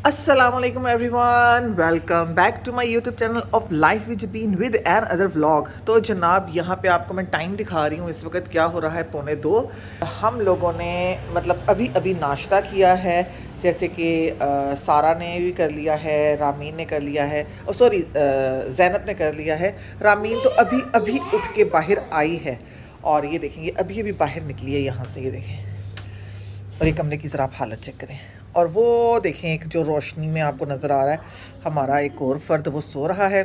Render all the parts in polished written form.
अस्सलामुअलैकुम everyone, welcome back to my YouTube channel of life with bean with another vlog. तो जनाब यहाँ पे आपको मैं टाइम दिखा रही हूँ। इस वक्त क्या हो रहा है, 1:45। हम लोगों ने मतलब अभी अभी नाश्ता किया है। जैसे कि सारा ने भी कर लिया है, रामीन ने कर लिया है, और सॉरी ज़ैनब ने कर लिया है। रामीन तो अभी अभी उठ के बाहर आई है। और ये देखेंगे अभी अभी बाहर निकली है यहाँ से, ये देखें। और ये कमरे की ज़रा आप हालत चेक करें। और वो देखें, एक जो रोशनी में आपको नज़र आ रहा है, हमारा एक और फ़र्द वो सो रहा है।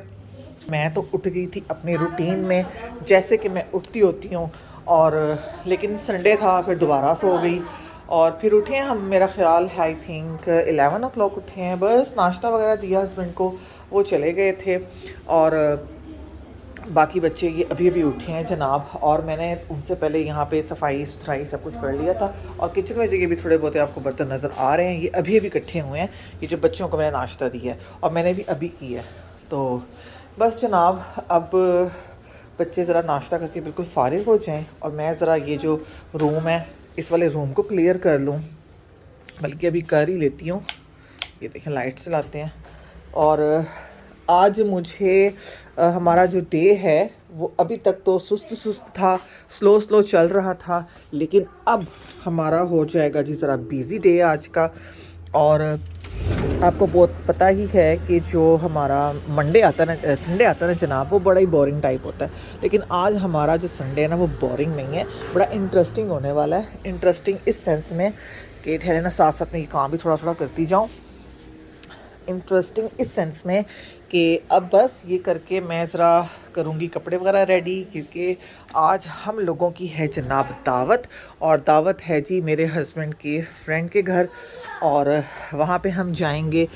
मैं तो उठ गई थी अपने रूटीन में, जैसे कि मैं उठती होती हूँ। और लेकिन संडे था, फिर दोबारा सो गई। और फिर उठे हम, मेरा ख्याल है आई थिंक 11 o'clock उठे हैं। बस नाश्ता वगैरह दिया हस्बैंड को, वो चले गए थे। और बाकी बच्चे ये अभी अभी उठे हैं जनाब। और मैंने उनसे पहले यहाँ पे सफाई सुथराई सब कुछ कर लिया था। और किचन में जगह भी थोड़े बहुत आपको बर्तन नज़र आ रहे हैं, ये अभी अभी इकट्ठे हुए हैं। ये जो बच्चों को मैंने नाश्ता दिया है और मैंने भी अभी किया है। तो बस जनाब, अब बच्चे ज़रा नाश्ता करके बिल्कुल फ़ारिग हो जाएँ और मैं ज़रा ये जो रूम है, इस वाले रूम को क्लियर कर लूँ। बल्कि अभी कर ही लेती हूँ। ये देखें, लाइट चलाते हैं। और आज मुझे हमारा जो डे है वो अभी तक तो सुस्त सुस्त था, स्लो स्लो चल रहा था। लेकिन अब हमारा हो जाएगा जी ज़रा बिज़ी डे आज का। और आपको बहुत पता ही है कि जो हमारा मंडे आता है ना, संडे आता है ना जनाब, वो बड़ा ही बोरिंग टाइप होता है। लेकिन आज हमारा जो संडे है ना, वो बोरिंग नहीं है, बड़ा इंटरेस्टिंग होने वाला है। इंटरेस्टिंग इस सेंस में कि ठहरे ना, साथ साथ में ये काम भी थोड़ा थोड़ा करती जाऊँ। इंटरेस्टिंग इस सेंस में कि अब बस ये करके मैं ज़रा करूँगी कपड़े वगैरह रेडी, क्योंकि आज हम लोगों की है जनाब दावत। और दावत है जी मेरे हस्बैंड के फ्रेंड के घर, और वहाँ पे हम जाएंगे।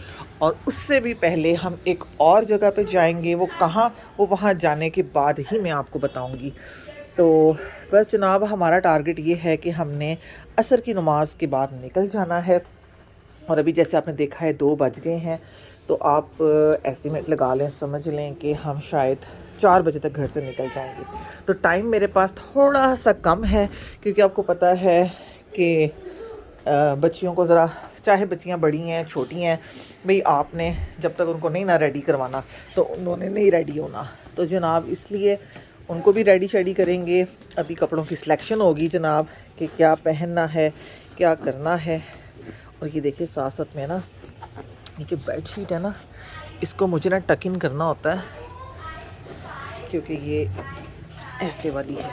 और उससे भी पहले हम एक और जगह पे जाएंगे। वो कहाँ, वो वहाँ जाने के बाद ही मैं आपको बताऊँगी। तो बस जनाब, हमारा टारगेट ये है कि हमने असर की नमाज के बाद निकल जाना है। और अभी जैसे आपने देखा है 2 बज गए हैं। तो आप एस्टिमेट लगा लें, समझ लें कि हम शायद 4 बजे तक घर से निकल जाएंगे। तो टाइम मेरे पास थोड़ा सा कम है, क्योंकि आपको पता है कि बच्चियों को ज़रा, चाहे बच्चियां बड़ी हैं छोटी हैं, भाई आपने जब तक उनको नहीं ना रेडी करवाना तो उन्होंने नहीं रेडी होना। तो जनाब इसलिए उनको भी रेडी शेडी करेंगे। अभी कपड़ों की सिलेक्शन होगी जनाब कि क्या पहनना है, क्या करना है। और ये देखिए साथ साथ में ना, ये जो बेड शीट है ना, इसको मुझे ना टक इन करना होता है, क्योंकि ये ऐसे वाली है।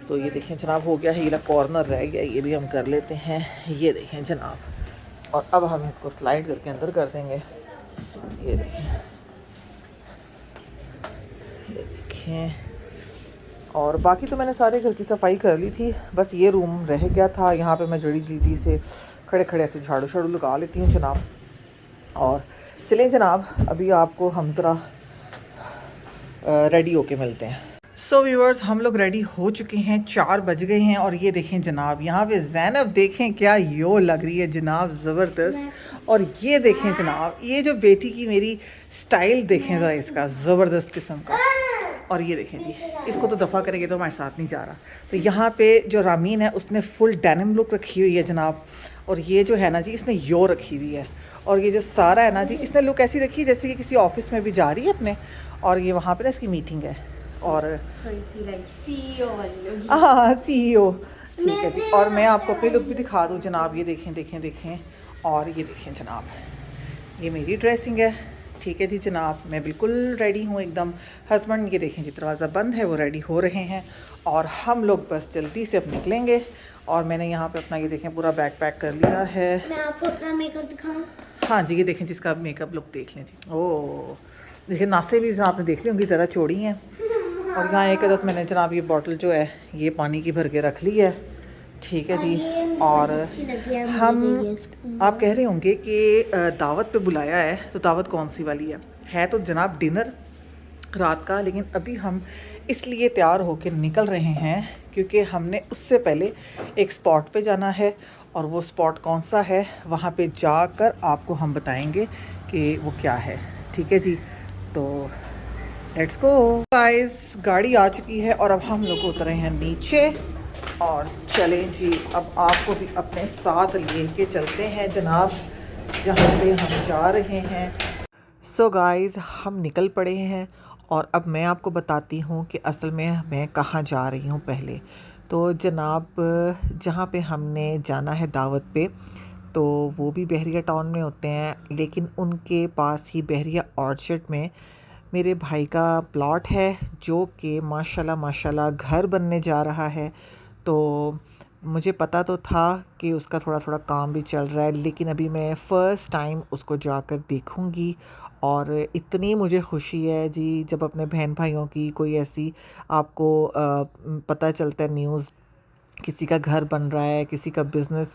तो ये देखें जनाब, हो गया है, ये कॉर्नर रह गया, ये भी हम कर लेते हैं। ये देखें जनाब, और अब हम इसको स्लाइड करके अंदर कर देंगे। ये देखें, ये देखें। और बाकी तो मैंने सारे घर की सफाई कर ली थी, बस ये रूम रह गया था। यहाँ पे मैं जल्दी से खड़े खड़े ऐसे झाड़ू झाड़ू लगा लेती हूँ जनाब। और चलें जनाब, अभी आपको हम ज़रा रेडी होके मिलते हैं। सो व्यूअर्स, हम लोग रेडी हो चुके हैं, 4 बज गए हैं। और ये देखें जनाब, यहाँ पे ज़ैनब देखें क्या यो लग रही है जनाब, ज़बरदस्त। और ये देखें जनाब, ये जो बेटी की मेरी स्टाइल देखें ज़रा, इसका ज़बरदस्त किस्म का। और ये देखें जी, इसको तो दफ़ा करेंगे तो हमारे साथ नहीं जा रहा। तो यहाँ पे जो रामीन है उसने फुल डेनिम लुक रखी हुई है जनाब। और ये जो है ना जी, इसने यो रखी हुई है। और ये जो सारा है ना जी, इसने लुक ऐसी रखी है जैसे कि किसी ऑफिस में भी जा रही है अपने। और ये वहाँ पे ना इसकी मीटिंग है। और हाँ, CEO, ठीक है जी। और मैं आपको अपनी लुक भी दिखा दूँ जनाब, ये देखें देखें देखें। और ये देखें जनाब, ये मेरी ड्रेसिंग है। ठीक है जी जनाब, मैं बिल्कुल रेडी हूँ एकदम। हस्बैंड ये देखें जी, दरवाज़ा बंद है, वो रेडी हो रहे हैं। और हम लोग बस जल्दी से अब निकलेंगे। और मैंने यहाँ पे अपना ये देखें पूरा बैग पैक कर लिया है। मैं आपको अपना मेकअप दिखाऊं? हाँ जी, ये देखें जिसका मेकअप लुक देख लें जी। ओह देखिए, नासे भी आपने देख ली होंगी, ज़रा चौड़ी हैं। और यहाँ एक अदद मैंने जनाब ये बॉटल जो है ये पानी की भर के रख ली है। ठीक है जी। और हम, आप कह रहे होंगे कि दावत पे बुलाया है, तो दावत कौन सी वाली है तो जनाब डिनर रात का। लेकिन अभी हम इसलिए तैयार होकर निकल रहे हैं क्योंकि हमने उससे पहले एक स्पॉट पे जाना है। और वो स्पॉट कौन सा है, वहाँ पे जाकर आपको हम बताएंगे कि वो क्या है। ठीक है जी, तो लेट्स गो गाइस। गाड़ी आ चुकी है और अब हम लोग उतरे हैं नीचे। और चलें जी, अब आपको भी अपने साथ लेके चलते हैं जनाब। जहाँ पे हम जा रहे हैं। सो गाइस, हम निकल पड़े हैं और अब मैं आपको बताती हूँ कि असल में मैं कहाँ जा रही हूँ। पहले तो जनाब, जहाँ पे हमने जाना है दावत पे, तो वो भी बहरिया टाउन में होते हैं, लेकिन उनके पास ही बहरिया ऑर्चर्ड में मेरे भाई का प्लॉट है, जो कि माशाल्लाह माशाल्लाह घर बनने जा रहा है। तो मुझे पता तो था कि उसका थोड़ा थोड़ा काम भी चल रहा है, लेकिन अभी मैं फ़र्स्ट टाइम उसको जाकर देखूंगी। और इतनी मुझे खुशी है जी, जब अपने बहन भाइयों की कोई ऐसी आपको पता चलता है न्यूज़, किसी का घर बन रहा है, किसी का बिज़नेस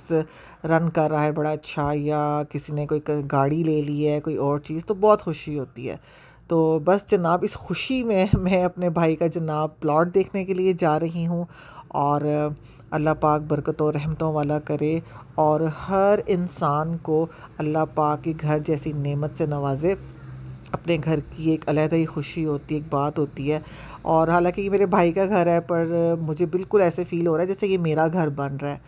रन कर रहा है बड़ा अच्छा, या किसी ने कोई गाड़ी ले ली है, कोई और चीज़, तो बहुत खुशी होती है। तो बस जनाब, इस खुशी में मैं अपने भाई का जनाब प्लॉट देखने के लिए जा रही हूँ। और अल्लाह पाक बरकतों रहमतों वाला करे और हर इंसान को अल्लाह पाक की घर जैसी नेमत से नवाजे। अपने घर की एक अलहदा ही खुशी होती है, एक बात होती है। और हालांकि ये मेरे भाई का घर है, पर मुझे बिल्कुल ऐसे फ़ील हो रहा है जैसे ये मेरा घर बन रहा है,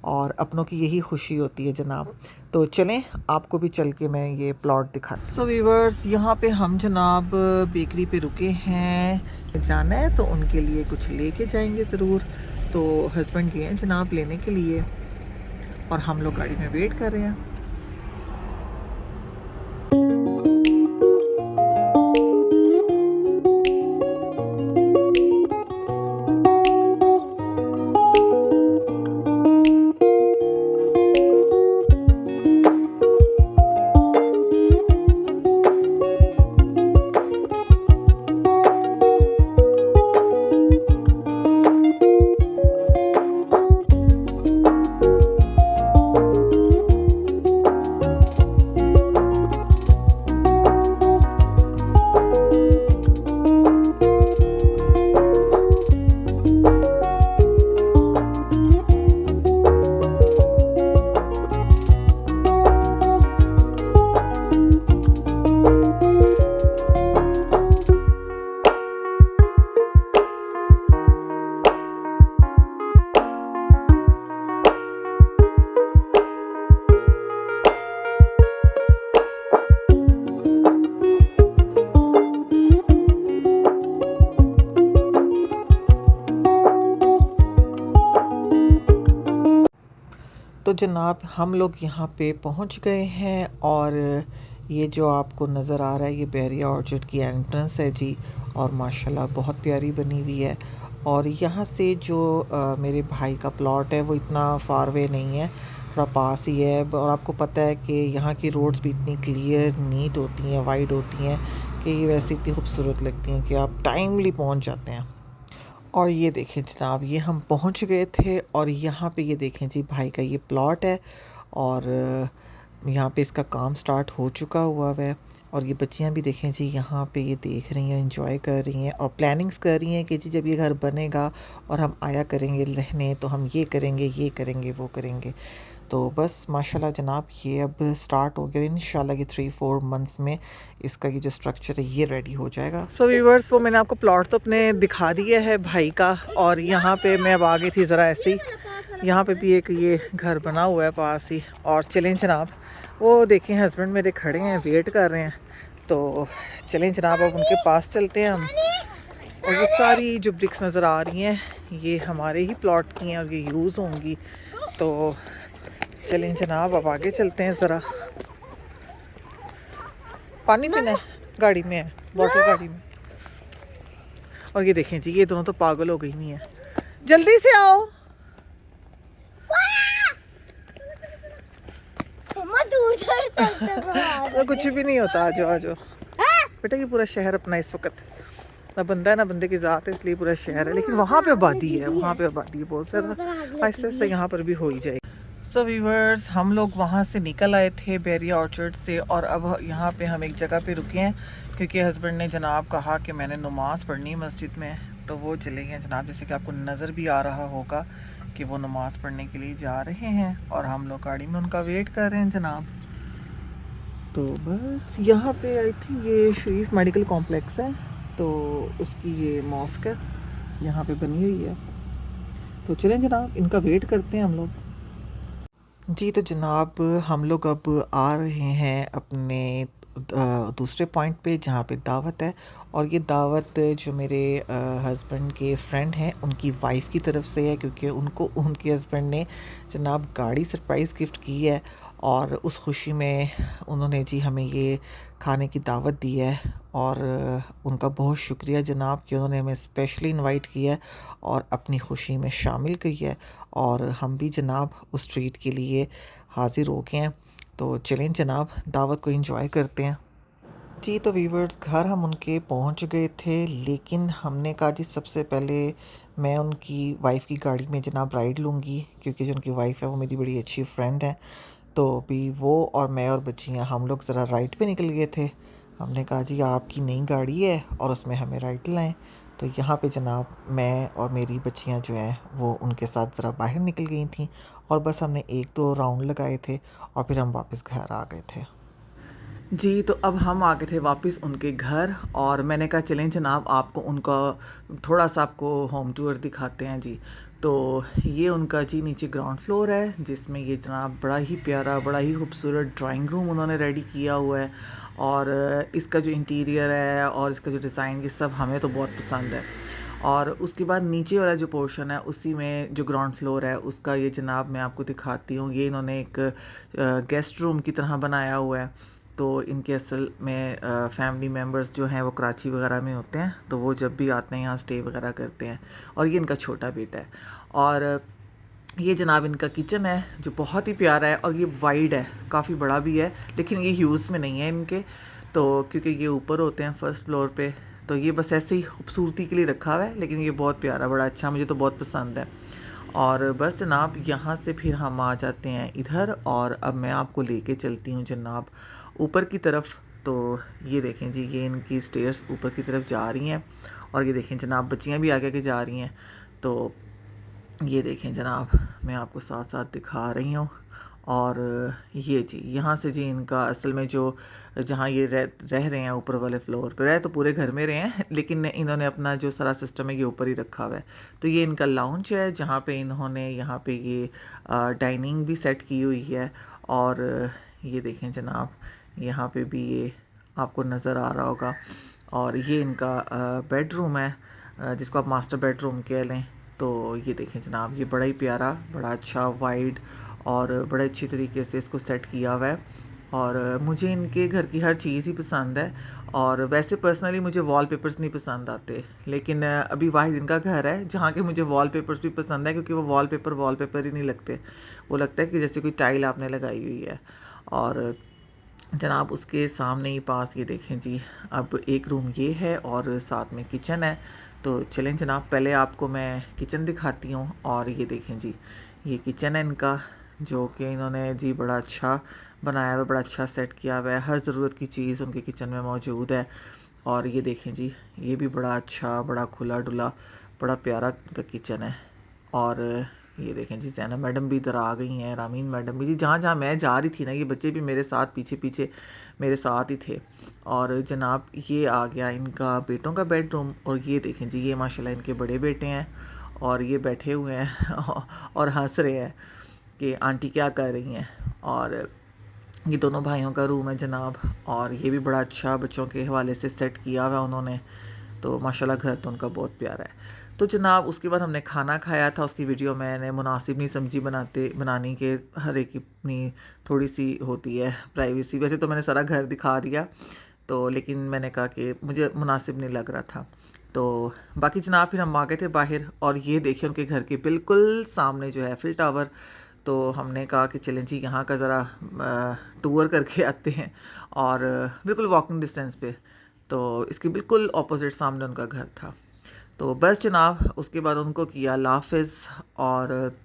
और अपनों की यही खुशी होती है जनाब। तो चलें, आपको भी चल के मैं ये प्लॉट दिखा। सो वीवर्स, यहाँ पे हम जनाब बेकरी पे रुके हैं, जाना है तो उनके लिए कुछ लेके जाएंगे ज़रूर। तो हस्बैंड गए हैं जनाब लेने के लिए, और हम लोग गाड़ी में वेट कर रहे हैं। तो जनाब, हम लोग यहाँ पे पहुँच गए हैं, और ये जो आपको नज़र आ रहा है, ये बहरिया ऑर्चर्ड की एंट्रेंस है जी। और माशाल्लाह बहुत प्यारी बनी हुई है। और यहाँ से जो मेरे भाई का प्लॉट है वो इतना फार वे नहीं है, थोड़ा पास ही है। और आपको पता है कि यहाँ की रोड्स भी इतनी क्लियर नीट होती हैं, वाइड होती हैं, कि ये वैसे इतनी खूबसूरत लगती हैं कि आप टाइमली पहुँच जाते हैं। और ये देखें जनाब, ये हम पहुंच गए थे, और यहाँ पे ये देखें जी, भाई का ये प्लॉट है। और यहाँ पे इसका काम स्टार्ट हो चुका हुआ है। और ये बच्चियाँ भी देखें जी, यहाँ पे ये देख रही हैं, एंजॉय कर रही हैं, और प्लानिंग्स कर रही हैं कि जी जब ये घर बनेगा और हम आया करेंगे रहने, तो हम ये करेंगे वो करेंगे। तो बस माशाल्लाह जनाब, ये अब स्टार्ट हो गया। इंशाल्लाह ये 3-4 मंथ्स में इसका ये जो स्ट्रक्चर है ये रेडी हो जाएगा। सो व्यूअर्स, वो मैंने आपको प्लॉट तो अपने दिखा दिया है भाई का। और यहाँ पे मैं अब आ गई थी ज़रा ऐसे ही, यहाँ पे भी एक ये घर बना हुआ है पास ही। और चलें जनाब, वो देखें हस्बैंड मेरे खड़े हैं, वेट कर रहे हैं। तो चलें जनाब, अब उनके पास चलते हैं हम। और ये सारी जो ब्रिक्स नज़र आ रही हैं, ये हमारे ही प्लॉट की हैं और ये यूज़ होंगी। तो चलें जनाब, अब आगे चलते हैं ज़रा। पानी पीना है, गाड़ी में है, बॉटल गाड़ी में। और ये देखें जी, ये दोनों तो पागल हो गई हुई हैं, जल्दी से आओ। तो कुछ भी नहीं होता, आ जाओ आ जाओ बेटा। ये पूरा शहर अपना इस वक्त, ना बंदा है ना बंदे की ज़ात है, इसलिए पूरा शहर है। लेकिन वहाँ पे आबादी है, वहाँ पे आबादी है बहुत ज़्यादा, ऐसे ऐसे यहाँ पर भी हो ही जाएगी। सो व्यूअर्स, हम लोग वहाँ से निकल आए थे बहरिया ऑर्चर्ड से, और अब यहाँ पे हम एक जगह पे रुके हैं, क्योंकि हस्बैंड ने जनाब कहा कि मैंने नमाज़ पढ़नी है मस्जिद में। तो वो चले गए जनाब, जैसे कि आपको नज़र भी आ रहा होगा कि वो नमाज़ पढ़ने के लिए जा रहे हैं, और हम लोग गाड़ी में उनका वेट कर रहे हैं जनाब। तो बस यहाँ पे आई थिंक ये शरीफ मेडिकल कॉम्प्लेक्स है, तो उसकी ये मॉस्क है यहाँ पे बनी हुई है। तो चलें जनाब, इनका वेट करते हैं हम लोग। जी, तो जनाब हम लोग अब आ रहे हैं अपने दूसरे पॉइंट पे जहाँ पे दावत है। और ये दावत जो मेरे हस्बैंड के फ्रेंड हैं उनकी वाइफ की तरफ से है, क्योंकि उनको उनके हस्बैंड ने जनाब गाड़ी सरप्राइज़ गिफ्ट की है। और उस खुशी में उन्होंने जी हमें ये खाने की दावत दी है। और उनका बहुत शुक्रिया जनाब कि उन्होंने हमें स्पेशली इनवाइट किया है और अपनी खुशी में शामिल की है। और हम भी जनाब उस ट्रीट के लिए हाज़िर हो गए हैं। तो चलें जनाब दावत को एंजॉय करते हैं। जी, तो वीवर्स घर हम उनके पहुंच गए थे, लेकिन हमने कहा जी सबसे पहले मैं उनकी वाइफ़ की गाड़ी में जनाब राइड लूँगी, क्योंकि जो उनकी वाइफ़ है वो मेरी बड़ी अच्छी फ्रेंड है। तो भी वो और मैं और बच्चियाँ हम लोग ज़रा राइड पे निकल गए थे। हमने कहा जी आपकी नई गाड़ी है और उसमें हमें राइड दिलाएं। तो यहाँ पे जनाब मैं और मेरी बच्चियाँ जो हैं वो उनके साथ ज़रा बाहर निकल गई थी। और बस हमने एक दो राउंड लगाए थे और फिर हम वापस घर आ गए थे। जी, तो अब हम आ गए थे वापस उनके घर और मैंने कहा चलें जनाब आपको उनका थोड़ा-सा आपको होम टूर दिखाते हैं जी। तो ये उनका जी नीचे ग्राउंड फ्लोर है, जिसमें ये जनाब बड़ा ही प्यारा, बड़ा ही खूबसूरत ड्राइंग रूम उन्होंने रेडी किया हुआ है। और इसका जो इंटीरियर है और इसका जो डिज़ाइन ये सब हमें तो बहुत पसंद है। और उसके बाद नीचे वाला जो पोर्शन है उसी में जो ग्राउंड फ्लोर है उसका ये जनाब मैं आपको दिखाती हूँ। ये इन्होंने एक गेस्ट रूम की तरह बनाया हुआ है। तो इनके असल में फैमिली मेम्बर्स जो हैं वो कराची वगैरह में होते हैं, तो वो जब भी आते हैं यहाँ स्टे वगैरह करते हैं। और ये इनका छोटा बेटा है। और ये जनाब इनका किचन है जो बहुत ही प्यारा है और ये वाइड है, काफ़ी बड़ा भी है, लेकिन ये यूज़ में नहीं है इनके। तो क्योंकि ये ऊपर होते हैं फर्स्ट फ्लोर पे, तो ये बस ऐसे ही खूबसूरती के लिए रखा हुआ है, लेकिन ये बहुत प्यारा, बड़ा अच्छा, मुझे तो बहुत पसंद है। और बस जनाब यहाँ से फिर हम आ जाते हैं इधर और अब मैं आपको लेके चलती हूँ जनाब ऊपर की तरफ। तो ये देखें जी ये इनकी स्टेयर्स ऊपर की तरफ जा रही हैं। और ये देखें जनाब बच्चियाँ भी आगे आगे जा रही हैं। तो ये देखें जनाब मैं आपको साथ साथ दिखा रही हूँ। और ये जी यहाँ से जी इनका असल में जो जहाँ ये रह रहे हैं ऊपर वाले फ्लोर पे, रह तो पूरे घर में रहे हैं लेकिन इन्होंने अपना जो सारा सिस्टम है ये ऊपर ही रखा हुआ है। तो ये इनका लाउंज है जहाँ पे इन्होंने यहाँ पे ये डाइनिंग भी सेट की हुई है। और ये देखें जनाब यहाँ पे भी ये आपको नज़र आ रहा होगा। और ये इनका बेडरूम है, जिसको आप मास्टर बेडरूम कह लें। तो ये देखें जनाब ये बड़ा ही प्यारा, बड़ा अच्छा वाइड और बड़े अच्छी तरीके से इसको सेट किया हुआ है। और मुझे इनके घर की हर चीज़ ही पसंद है। और वैसे पर्सनली मुझे वॉलपेपर्स नहीं पसंद आते, लेकिन अभी वाहिद इनका घर है जहाँ के मुझे वॉलपेपर्स भी पसंद है, क्योंकि वो वॉलपेपर ही नहीं लगते, वो लगता है कि जैसे कोई टाइल आपने लगाई हुई है। और जनाब उसके सामने ही पास ये देखें जी अब एक रूम ये है और साथ में किचन है। तो चलें जनाब पहले आपको मैं किचन दिखाती हूँ। और ये देखें जी ये किचन है इनका, जो कि इन्होंने जी बड़ा अच्छा बनाया हुआ है, बड़ा अच्छा सेट किया हुआ है, हर ज़रूरत की चीज़ उनके किचन में मौजूद है। और ये देखें जी ये भी बड़ा अच्छा, बड़ा खुला डुला, बड़ा प्यारा का किचन है। और ये देखें जी जैनब मैडम भी इधर आ गई हैं, रामीन मैडम भी जी, जहाँ जहाँ मैं जा रही थी ना ये बच्चे भी मेरे साथ पीछे पीछे मेरे साथ ही थे। और जनाब ये आ गया इनका बेटों का बेडरूम। और ये देखें जी ये माशाल्लाह इनके बड़े बेटे हैं और ये बैठे हुए हैं और हंस रहे हैं कि आंटी क्या कर रही हैं। और ये दोनों भाइयों का रूम है जनाब। और ये भी बड़ा अच्छा बच्चों के हवाले से सेट किया हुआ उन्होंने। तो माशाल्लाह घर तो उनका बहुत प्यारा है। तो जनाब उसके बाद हमने खाना खाया था, उसकी वीडियो मैंने मुनासिब नहीं समझी बनानी के, हर एक की अपनी थोड़ी सी होती है प्राइवेसी। वैसे तो मैंने सारा घर दिखा दिया, तो लेकिन मैंने कहा कि मुझे मुनासिब नहीं लग रहा था। तो बाकी जनाब फिर हम आ गए थे बाहर और ये देखिए उनके घर के बिल्कुल सामने जो है फिल टावर। तो हमने कहा कि चलें जी यहाँ का ज़रा टूर करके आते हैं। और बिल्कुल वॉकिंग डिस्टेंस पे, तो इसके बिल्कुल ऑपोजिट सामने उनका घर था। तो बस जनाब उसके बाद उनको किया लाफिज़। और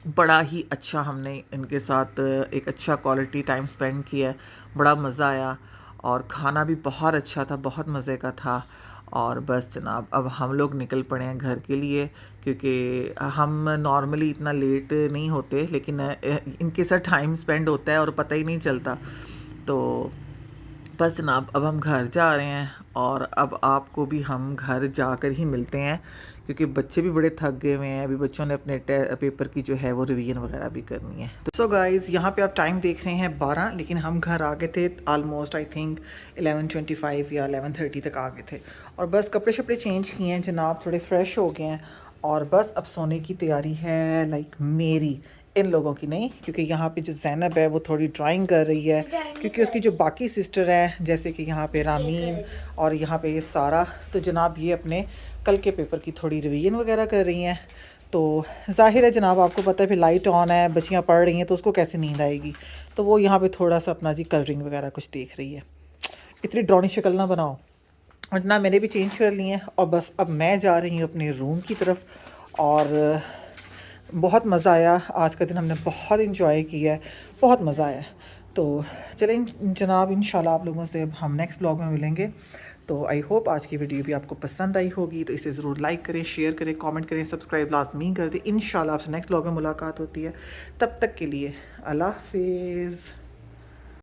बड़ा ही अच्छा हमने इनके साथ एक अच्छा क्वालिटी टाइम स्पेंड किया, बड़ा मज़ा आया। और खाना भी बहुत अच्छा था, बहुत मज़े का था। और बस जनाब अब हम लोग निकल पड़े हैं घर के लिए, क्योंकि हम नॉर्मली इतना लेट नहीं होते, लेकिन इनके साथ टाइम स्पेंड होता है और पता ही नहीं चलता। तो बस जनाब अब हम घर जा रहे हैं और अब आपको भी हम घर जाकर ही मिलते हैं क्योंकि बच्चे भी बड़े थक गए हुए हैं। अभी बच्चों ने अपने पेपर की जो है वो रिवीजन वगैरह भी करनी है। तो सो गाइस यहाँ पे आप टाइम देख रहे हैं 12, लेकिन हम घर आ गए थे ऑलमोस्ट आई थिंक 11:25 या 11:30 तक आ गए थे। और बस कपड़े शपड़े चेंज किए हैं जनाब, थोड़े फ्रेश हो गए हैं और बस अब सोने की तैयारी है। लाइक मेरी, इन लोगों की नहीं, क्योंकि यहाँ पे जो ज़ैनब है वो थोड़ी ड्राइंग कर रही है, क्योंकि उसकी जो बाकी सिस्टर हैं जैसे कि यहाँ पे रामीन और यहाँ पे ये सारा, तो जनाब ये अपने कल के पेपर की थोड़ी रिवीजन वगैरह कर रही हैं। तो जाहिर है जनाब, आपको पता है फिर लाइट ऑन है, बच्चियाँ पढ़ रही हैं तो उसको कैसे नींद आएगी। तो वो यहाँ पे थोड़ा सा अपना जी कलरिंग वगैरह कुछ देख रही है। इतनी ड्रॉनी शक्ल ना बनाओ। और ना मैंने भी चेंज कर लिए हैं और बस अब मैं जा रही हूँ अपने रूम की तरफ। और बहुत मज़ा आया, आज का दिन हमने बहुत इन्जॉय किया है, बहुत मज़ा आया। तो चलें जनाब, इंशाल्लाह आप लोगों से अब हम नेक्स्ट ब्लॉग में मिलेंगे। तो आई होप आज की वीडियो भी आपको पसंद आई होगी, तो इसे ज़रूर लाइक करें, शेयर करें, कमेंट करें, सब्सक्राइब लाजमी कर दें। इंशाल्लाह आपसे नेक्स्ट ब्लॉग में मुलाकात होती है। तब तक के लिए अल्लाह हाफिज़।